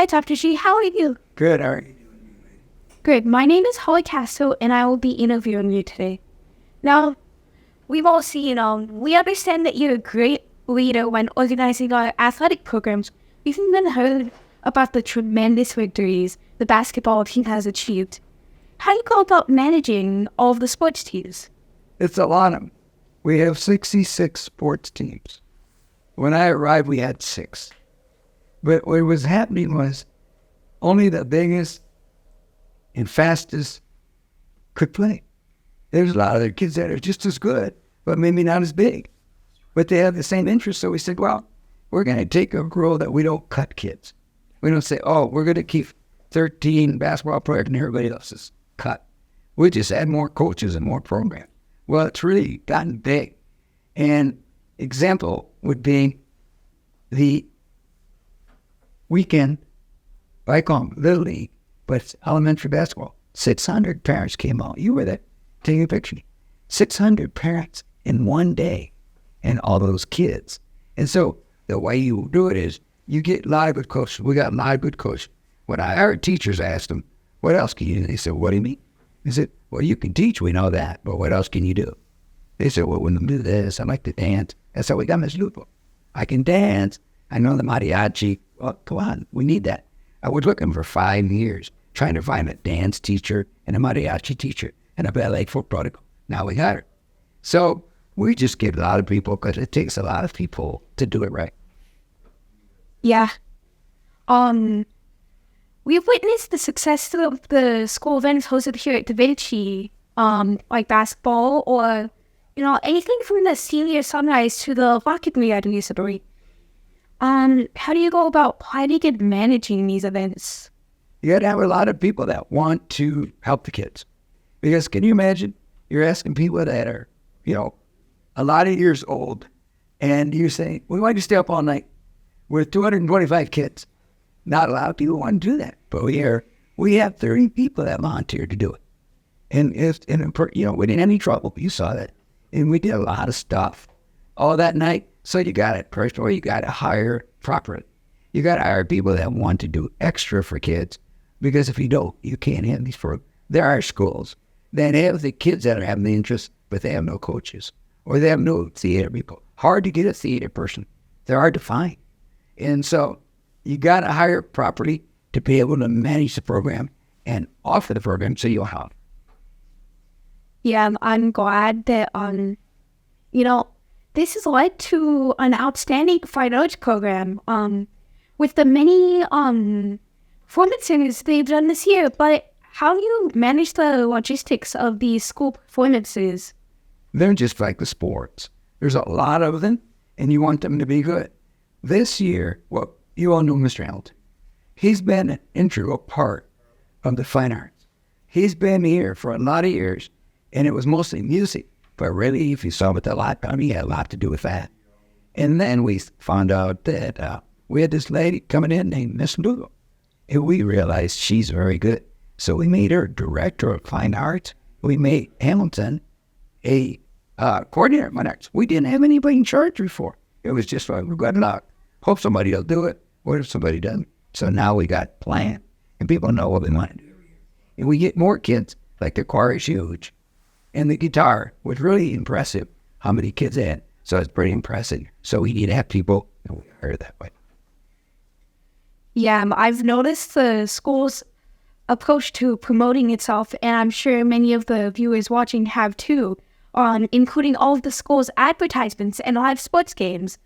Hi, Dr. G. How are you? Good, how are you? Good. My name is Holly Castro, and I will be interviewing you today. Now, we've all seen, we understand that you're a great leader when organizing our athletic programs. We've even heard about the tremendous victories the basketball team has achieved. How do you go about managing all of the sports teams? It's a lot of them. We have 66 sports teams. When I arrived, we had 6. But what was happening was only the biggest and fastest could play. There's a lot of other kids that are just as good, but maybe not as big. But they have the same interest, so we said, well, we're going to take a rule that we don't cut kids. We don't say, oh, we're going to keep 13 basketball players and everybody else is cut. We just add more coaches and more programs. Well, it's really gotten big. And example would be the weekend, I call them Little League, but it's elementary basketball. 600 parents came out. You were there taking a picture. 600 parents in one day and all those kids. And so the way you do it is you get live good coaches. We got live good coaches. When our teachers asked them, what else can you do? They said, what do you mean? They said, well, you can teach, we know that, but what else can you do? They said, well, when I do this, I like to dance. That's how we got Miss Lupo. I can dance. I know the mariachi. Well, come on, we need that. I was looking for 5 years, trying to find a dance teacher and a mariachi teacher and a ballet for protocol. Now we got her. So we just get a lot of people because it takes a lot of people to do it right. Yeah. We've witnessed the success of the school events hosted here at Da Vinci, like basketball or, anything from the senior sunrise to the rocket riyadh recently. How do you go about planning and managing these events? You got to have a lot of people that want to help the kids. Because can you imagine, you're asking people that are, a lot of years old, and you're saying, we want you to stay up all night with 225 kids. Not a lot of people want to do that. But we have 30 people that volunteer to do it. And we didn't have any trouble. You saw that. And we did a lot of stuff all that night. So you got to, first of all, you got to hire properly. You got to hire people that want to do extra for kids. Because if you don't, you can't have these programs. There are schools that have the kids that are having the interest, but they have no coaches. Or they have no theater people. Hard to get a theater person. They're hard to find. And so you got to hire properly to be able to manage the program and offer the program so you'll have. Yeah, I'm glad that, this has led to an outstanding fine arts program with the many performances they've done this year. But how do you manage the logistics of these school performances? They're just like the sports. There's a lot of them, and you want them to be good. This year, well, you all know Mr. Hamilton. He's been an integral part of the fine arts. He's been here for a lot of years, and it was mostly music. But really, if you saw with the lot, he had a lot to do with that. And then we found out that we had this lady coming in named Miss Lugo. And we realized she's very good. So we made her director of fine arts. We made Hamilton a coordinator of fine arts. We didn't have anybody in charge before. It was just like, good luck. Hope somebody will do it. What if somebody doesn't? So now we got a plan, and people know what they want to do. And we get more kids, like the choir is huge. And the guitar was really impressive, how many kids they had. So it's pretty impressive. So we need to have people, and we hire that way. Yeah, I've noticed the school's approach to promoting itself, and I'm sure many of the viewers watching have too, including all of the school's advertisements and live sports games.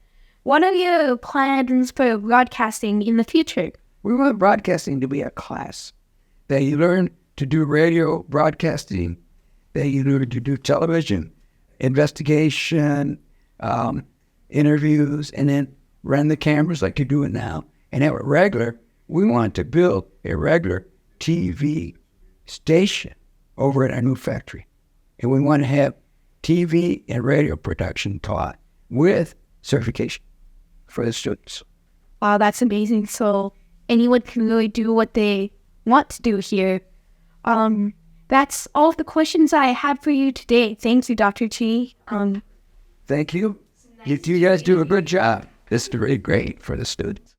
What are your plans for broadcasting in the future? We want broadcasting to be a class, that you learn to do radio broadcasting, that you learn to do television, investigation, interviews, and then run the cameras like you're doing now. And have a regular, we want to build a regular TV station over at our new factory. And we want to have TV and radio production taught with certification for the students. Wow, that's amazing. So anyone can really do what they want to do here. That's all of the questions I have for you today. Thank you, Dr. Chi. Thank you. You guys do a good job. This is really great for the students.